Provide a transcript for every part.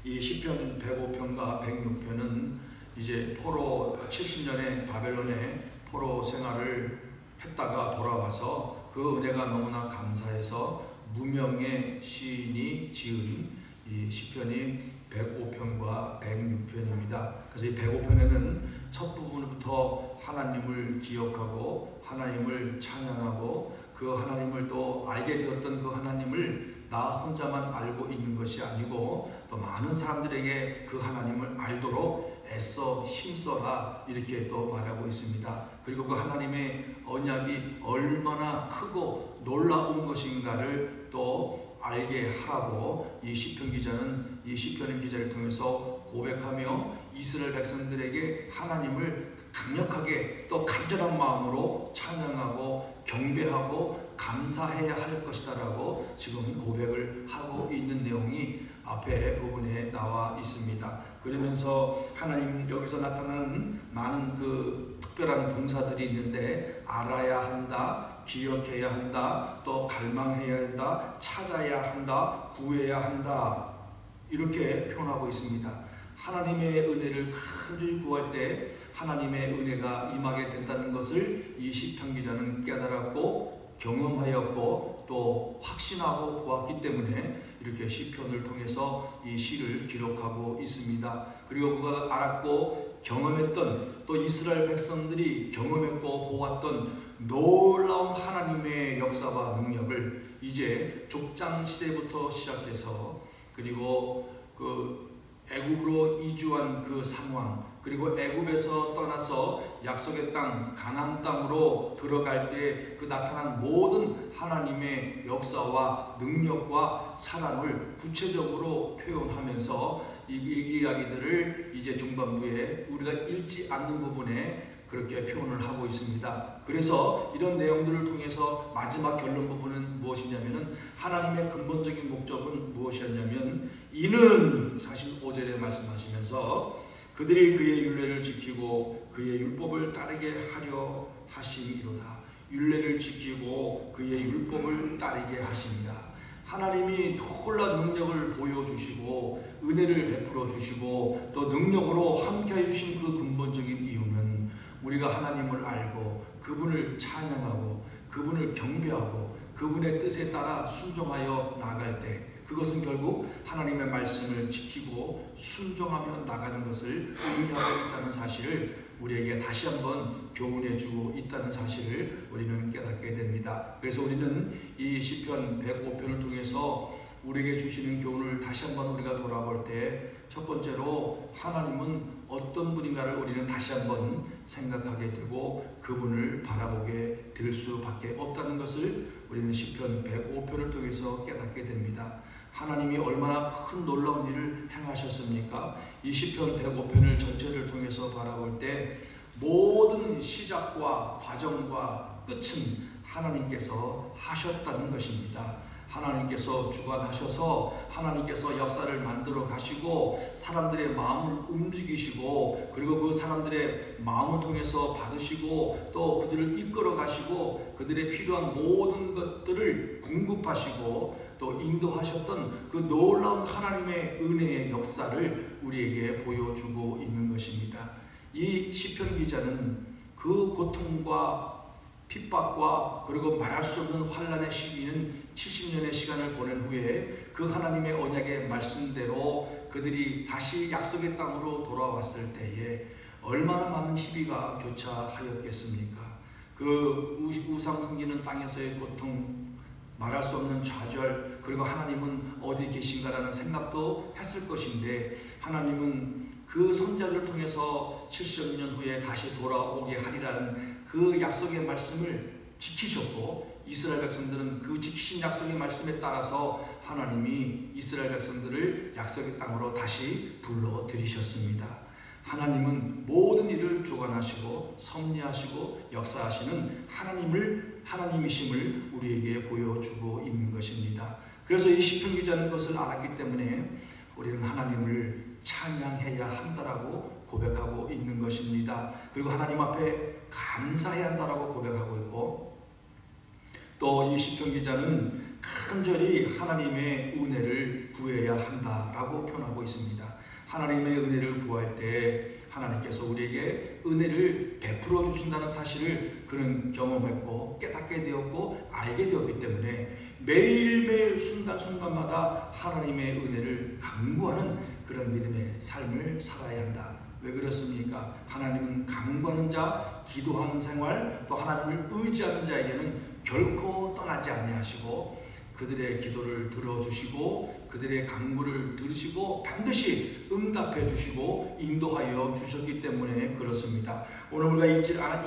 이 시편 105편과 106편은 이제 포로 70년의 바벨론의 포로 생활을 했다가 돌아와서 그 은혜가 너무나 감사해서 무명의 시인이 지은 이 시편이 105편과 106편입니다. 그래서 이 105편에는 첫 부분부터 하나님을 기억하고 하나님을 찬양하고 그 하나님을 또 알게 되었던 그 하나님을 나 혼자만 알고 있는 것이 아니고 또 많은 사람들에게 그 하나님을 알도록 애써 힘써라 이렇게 또 말하고 있습니다. 그리고 그 하나님의 언약이 얼마나 크고 놀라운 것인가를 또 알게 하라고 이 시편 기자는 이 시편 기자를 통해서 고백하며 이스라엘 백성들에게 하나님을 강력하게 또 간절한 마음으로 찬양하고 경배하고 감사해야 할 것이다라고 지금 고백을 하고 있는 내용이 앞에 부분에 나와 있습니다. 그러면서 하나님 여기서 나타나는 많은 그 특별한 동사들이 있는데 알아야 한다, 기억해야 한다, 또 갈망해야 한다, 찾아야 한다, 구해야 한다 이렇게 표현하고 있습니다. 하나님의 은혜를 간절히 구할 때 하나님의 은혜가 임하게 된다는 것을 이 시편 기자는 깨달았고 경험하였고 또 확신하고 보았기 때문에 이렇게 시편을 통해서 이 시를 기록하고 있습니다. 그리고 그가 알았고 경험했던 또 이스라엘 백성들이 경험했고 보았던 놀라운 하나님의 역사와 능력을 이제 족장 시대부터 시작해서 그리고 그 애굽으로 이주한 그 상황 그리고 애굽에서 떠나서 약속의 땅 가나안 땅으로 들어갈 때 그 나타난 모든 하나님의 역사와 능력과 사랑을 구체적으로 표현하면서 이 이야기들을 이제 중반부에 우리가 읽지 않는 부분에 그렇게 표현을 하고 있습니다. 그래서 이런 내용들을 통해서 마지막 결론 부분은 무엇이냐면은 하나님의 근본적인 목적은 무엇이었냐면 이는 45절에 말씀하시면서 그들이 그의 율례를 지키고 그의 율법을 따르게 하려 하심이로다. 율례를 지키고 그의 율법을 따르게 하십니다. 하나님이 놀라운 능력을 보여주시고 은혜를 베풀어 주시고 또 능력으로 함께해 주신 그 근본적인 이유는 우리가 하나님을 알고 그분을 찬양하고 그분을 경배하고 그분의 뜻에 따라 순종하여 나아갈 때 그것은 결국 하나님의 말씀을 지키고 순종하며 나가는 것을 의미하고 있다는 사실을 우리에게 다시 한번 교훈해 주고 있다는 사실을 우리는 깨닫게 됩니다. 그래서 우리는 이 시편 105편을 통해서 우리에게 주시는 교훈을 다시 한번 우리가 돌아볼 때 첫 번째로 하나님은 어떤 분인가를 우리는 다시 한번 생각하게 되고 그분을 바라보게 될 수밖에 없다는 것을 우리는 시편 105편을 통해서 깨닫게 됩니다. 하나님이 얼마나 큰 놀라운 일을 행하셨습니까? 이 시편 105편을 전체를 통해서 바라볼 때 모든 시작과 과정과 끝은 하나님께서 하셨다는 것입니다. 하나님께서 주관하셔서 하나님께서 역사를 만들어 가시고 사람들의 마음을 움직이시고 그리고 그 사람들의 마음을 통해서 받으시고 또 그들을 이끌어 가시고 그들의 필요한 모든 것들을 공급하시고 또 인도하셨던 그 놀라운 하나님의 은혜의 역사를 우리에게 보여주고 있는 것입니다. 이 시편 기자는 그 고통과 핍박과 그리고 말할 수 없는 환난의 시기는 70년의 시간을 보낸 후에 그 하나님의 언약의 말씀대로 그들이 다시 약속의 땅으로 돌아왔을 때에 얼마나 많은 희비가 교차하였겠습니까? 그 우상 섬기는 땅에서의 고통, 말할 수 없는 좌절, 그리고 하나님은 어디 계신가라는 생각도 했을 것인데 하나님은 그 선자들을 통해서 70년 후에 다시 돌아오게 하리라는 그 약속의 말씀을 지키셨고 이스라엘 백성들은 그 지키신 약속의 말씀에 따라서 하나님이 이스라엘 백성들을 약속의 땅으로 다시 불러들이셨습니다. 하나님은 모든 일을 주관하시고 섭리하시고 역사하시는 하나님이심을 우리에게 보여주고 있는 것입니다. 그래서 이 시편 기자는 그것을 알았기 때문에 우리는 하나님을 찬양해야 한다라고 고백하고 있는 것입니다. 그리고 하나님 앞에 감사해야 한다라고 고백하고 있고 또 이 시편 기자는 간절히 하나님의 은혜를 구해야 한다라고 표현하고 있습니다. 하나님의 은혜를 구할 때 하나님께서 우리에게 은혜를 베풀어 주신다는 사실을 그는 경험했고 깨닫게 되었고 알게 되었기 때문에 매일매일 순간순간마다 하나님의 은혜를 간구하는 그런 믿음의 삶을 살아야 한다. 왜 그렇습니까? 하나님은 간구하는 자, 기도하는 생활, 또 하나님을 의지하는 자에게는 결코 떠나지 아니하시고 그들의 기도를 들어주시고 그들의 간구를 들으시고 반드시 응답해 주시고 인도하여 주셨기 때문에 그렇습니다. 오늘 우리가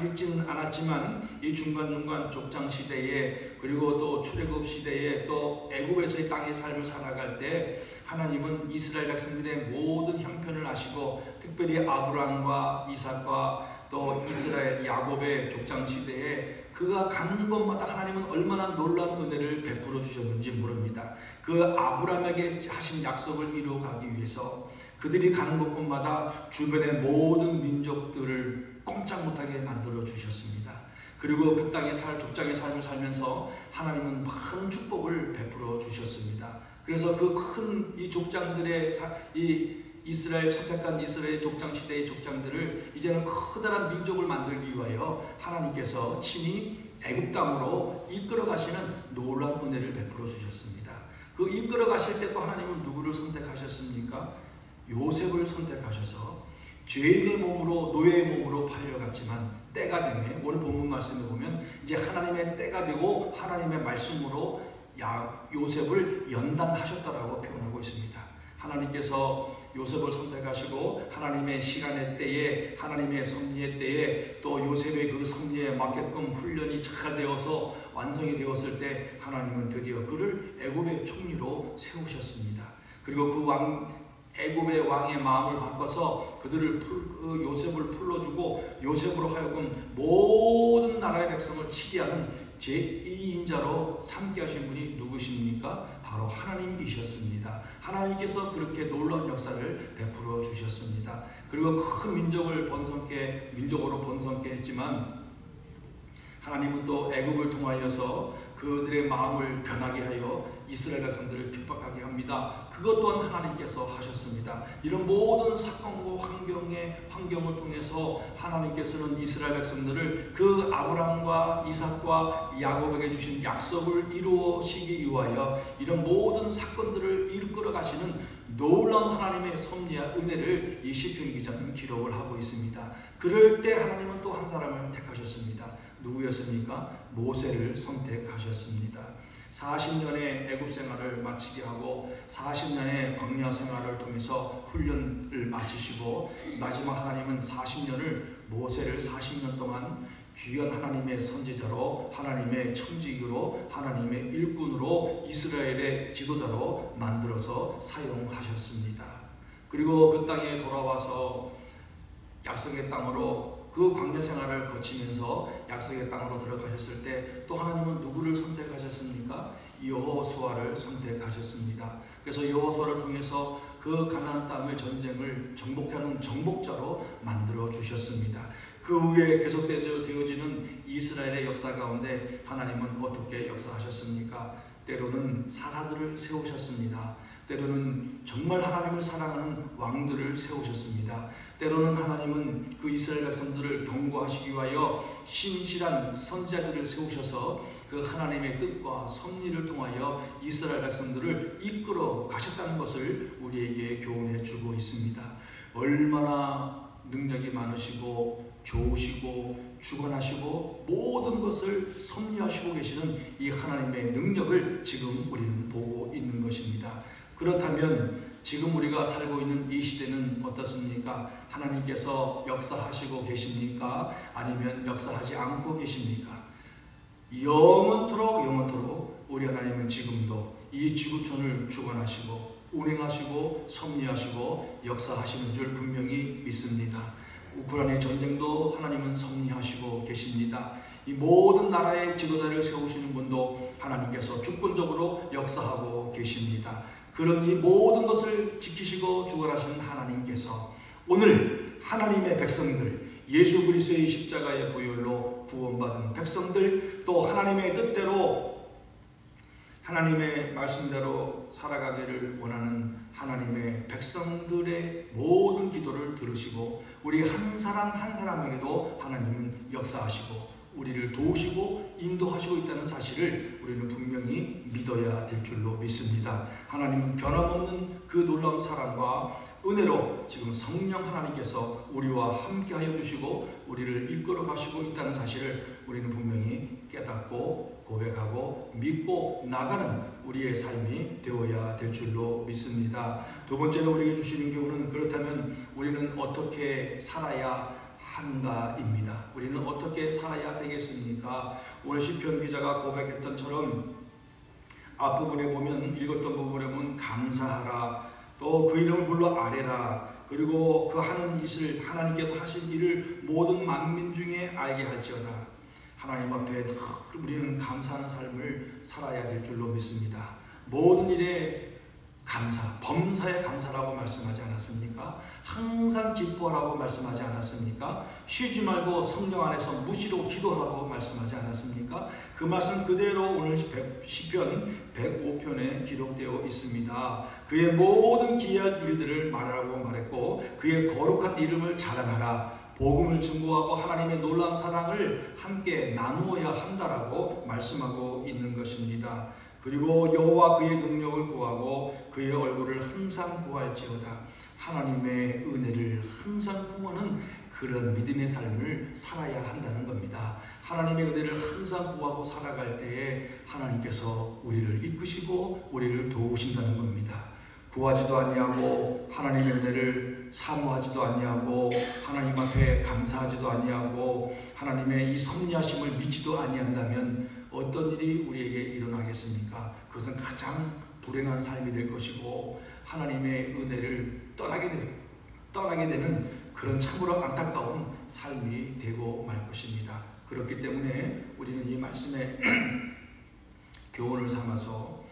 읽지는 않았지만 이 중간중간 족장 시대에 그리고 또 출애굽 시대에 또 애굽에서의 땅의 삶을 살아갈 때 하나님은 이스라엘 백성들의 모든 형편을 아시고 특별히 아브라함과 이삭과 또 이스라엘 야곱의 족장 시대에 그가 가는 곳마다 하나님은 얼마나 놀라운 은혜를 베풀어 주셨는지 모릅니다. 그 아브라함에게 하신 약속을 이루어가기 위해서 그들이 가는 곳곳마다 주변의 모든 민족들을 꼼짝 못하게 만들어 주셨습니다. 그리고 그 땅의 족장의 삶을 살면서 하나님은 많은 축복을 베풀어 주셨습니다. 그래서 그 큰 이 족장들의 이스라엘 선택한 이스라엘 족장 시대의 족장들을 이제는 커다란 민족을 만들기 위하여 하나님께서 친히 애굽 땅으로 이끌어 가시는 놀라운 은혜를 베풀어 주셨습니다. 그 이끌어 가실 때 또 하나님은 누구를 선택하셨습니까? 요셉을 선택하셔서 죄인의 몸으로 노예의 몸으로 팔려갔지만 때가 되면 오늘 본문 말씀에 보면 이제 하나님의 때가 되고 하나님의 말씀으로 요셉을 연단하셨다라고 표현하고 있습니다. 하나님께서 요셉을 선택하시고 하나님의 시간의 때에 하나님의 섭리의 때에 또 요셉의 그 섭리에 맞게끔 훈련이 잘 되어서 완성이 되었을 때 하나님은 드디어 그를 애굽의 총리로 세우셨습니다. 그리고 그 애굽의 왕의 마음을 바꿔서 그들을 요셉을 풀어주고 요셉으로 하여금 모든 나라의 백성을 치게 하는 제2인자로 삼게 하신 분이 누구십니까? 바로 하나님이셨습니다. 하나님께서 그렇게 놀라운 역사를 베풀어 주셨습니다. 그리고 큰 민족으로 번성케 했지만 하나님은 또 애굽을 통하여서 그들의 마음을 변하게 하여 이스라엘 백성들을 핍박하게 합니다. 그것 또한 하나님께서 하셨습니다. 이런 모든 사건과 환경을 통해서 하나님께서는 이스라엘 백성들을 그 아브라함과 이삭과 야곱에게 주신 약속을 이루시기 위하여 이런 모든 사건들을 이끌어 가시는 놀라운 하나님의 섭리와 은혜를 이 시편 기자는 기록을 하고 있습니다. 그럴 때 하나님은 또 한 사람을 택하셨습니다. 누구였습니까? 모세를 선택하셨습니다. 40년의 애굽 생활을 마치게 하고 40년의 광야 생활을 통해서 훈련을 마치시고 마지막 하나님은 40년을 모세를 40년 동안 귀한 하나님의 선지자로 하나님의 청지기로 하나님의 일꾼으로 이스라엘의 지도자로 만들어서 사용하셨습니다. 그리고 그 땅에 돌아와서 약속의 땅으로 그 광야 생활을 거치면서 약속의 땅으로 들어가셨을 때 또 하나님은 누구를 선택하셨습니까? 여호수아를 선택하셨습니다. 그래서 여호수아를 통해서 그 가나안 땅의 전쟁을 정복하는 정복자로 만들어 주셨습니다. 그 후에 계속 되어지는 이스라엘의 역사 가운데 하나님은 어떻게 역사하셨습니까? 때로는 사사들을 세우셨습니다. 때로는 정말 하나님을 사랑하는 왕들을 세우셨습니다. 때로는 하나님은 그 이스라엘 백성들을 경고하시기 위하여 신실한 선지자들을 세우셔서 그 하나님의 뜻과 섭리를 통하여 이스라엘 백성들을 이끌어 가셨다는 것을 우리에게 교훈해 주고 있습니다. 얼마나 능력이 많으시고 좋으시고 주관하시고 모든 것을 섭리하시고 계시는 이 하나님의 능력을 지금 우리는 보고 있는 것입니다. 그렇다면 지금 우리가 살고 있는 이 시대는 어떻습니까? 하나님께서 역사하시고 계십니까? 아니면 역사하지 않고 계십니까? 영원토록 우리 하나님은 지금도 이 지구촌을 주관하시고 운행하시고 섭리하시고 역사하시는 줄 분명히 믿습니다. 우크라이나 전쟁도 하나님은 섭리하시고 계십니다. 이 모든 나라의 지도자를 세우시는 분도 하나님께서 주권적으로 역사하고 계십니다. 그런 이 모든 것을 지키시고 주관하시는 하나님께서 오늘 하나님의 백성들, 예수 그리스도의 십자가의 보혈로 구원받은 백성들, 또 하나님의 뜻대로 하나님의 말씀대로 살아가기를 원하는 하나님의 백성들의 모든 기도를 들으시고 우리 한 사람 한 사람에게도 하나님은 역사하시고 우리를 도우시고 인도하시고 있다는 사실을 우리는 분명히 믿어야 될 줄로 믿습니다. 하나님은 변함없는 그 놀라운 사랑과 은혜로 지금 성령 하나님께서 우리와 함께하여 주시고 우리를 이끌어 가시고 있다는 사실을 우리는 분명히 깨닫고 고백하고 믿고 나가는 우리의 삶이 되어야 될 줄로 믿습니다. 두 번째로 우리에게 주시는 교훈은 그렇다면 우리는 어떻게 살아야 한가입니다. 우리는 어떻게 살아야 되겠습니까? 오늘 시편 기자가 고백했던처럼 앞부분에 보면 읽었던 부분에 보면 감사하라, 또 그 이름을 불러 아뢰라, 그리고 그 하는 일을 하나님께서 하신 일을 모든 만민 중에 알게 할지어다. 하나님 앞에 늘 우리는 감사하는 삶을 살아야 될 줄로 믿습니다. 모든 일에 감사, 범사에 감사라고 말씀하지 않았습니까? 항상 기뻐하라고 말씀하지 않았습니까? 쉬지 말고 성령 안에서 무시로 기도하라고 말씀하지 않았습니까? 그 말씀 그대로 오늘 시편 105편에 기록되어 있습니다. 그의 모든 기이한 일들을 말하라고 말했고 그의 거룩한 이름을 자랑하라, 복음을 증거하고 하나님의 놀라운 사랑을 함께 나누어야 한다라고 말씀하고 있는 것입니다. 그리고 여호와 그의 능력을 구하고 그의 얼굴을 항상 구할지어다. 하나님의 은혜를 항상 구하는 그런 믿음의 삶을 살아야 한다는 겁니다. 하나님의 은혜를 항상 구하고 살아갈 때에 하나님께서 우리를 이끄시고 우리를 도우신다는 겁니다. 구하지도 아니하고 하나님의 은혜를 사모하지도 아니하고 하나님 앞에 감사하지도 아니하고 하나님의 이 섭리하심을 믿지도 아니한다면 어떤 일이 우리에게 일어나겠습니까? 그것은 가장 불행한 삶이 될 것이고 하나님의 은혜를 떠나게 되는 그런 참으로 안타까운 삶이 되고 말 것입니다. 그렇기 때문에 우리는 이 말씀에 교훈을 삼아서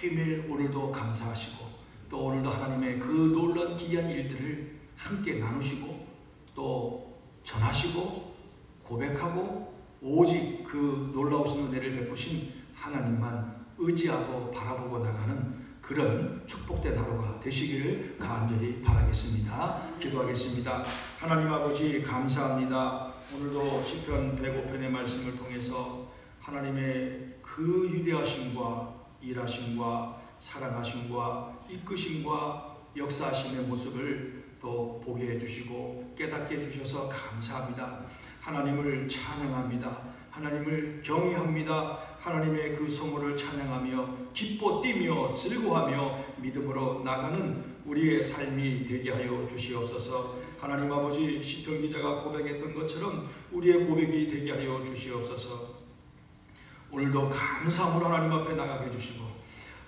매일매일 오늘도 감사하시고 또 오늘도 하나님의 그 놀라운 기이한 일들을 함께 나누시고 또 전하시고 고백하고 오직 그 놀라우신 은혜를 베푸신 하나님만 의지하고 바라보고 나가는 그런 축복된 하루가 되시기를 간절히 바라겠습니다. 기도하겠습니다. 하나님 아버지 감사합니다. 오늘도 시편 105편의 말씀을 통해서 하나님의 그 위대하심과 일하심과 사랑하심과 이끄심과 역사하심의 모습을 또 보게 해주시고 깨닫게 해주셔서 감사합니다. 하나님을 찬양합니다. 하나님을 경외합니다. 하나님의 그 성호를 찬양하며 기뻐 뛰며 즐거워하며 믿음으로 나가는 우리의 삶이 되게 하여 주시옵소서. 하나님 아버지 시편 기자가 고백했던 것처럼 우리의 고백이 되게 하여 주시옵소서. 오늘도 감사함으로 하나님 앞에 나가게 해주시고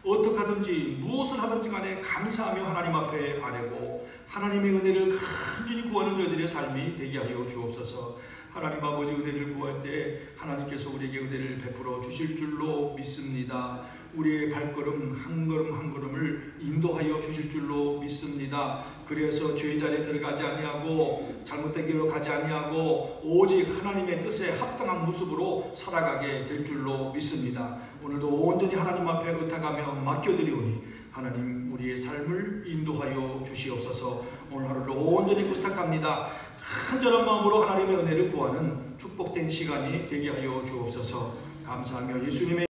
어떻게 하든지 무엇을 하든지 간에 감사하며 하나님 앞에 아뢰고 하나님의 은혜를 간절히 구하는 저희들의 삶이 되게 하여 주옵소서. 하나님 아버지 은혜를 구할 때 하나님께서 우리에게 은혜를 베풀어 주실 줄로 믿습니다. 우리의 발걸음 한 걸음 한 걸음을 인도하여 주실 줄로 믿습니다. 그래서 죄의 자리에 들어가지 아니하고 잘못된 길로 가지 아니하고 오직 하나님의 뜻에 합당한 모습으로 살아가게 될 줄로 믿습니다. 오늘도 온전히 하나님 앞에 의탁하며 맡겨드리오니 하나님 우리의 삶을 인도하여 주시옵소서. 오늘 하루를 온전히 의탁합니다. 간절한 마음으로 하나님의 은혜를 구하는 축복된 시간이 되게 하여 주옵소서. 감사하며 예수님의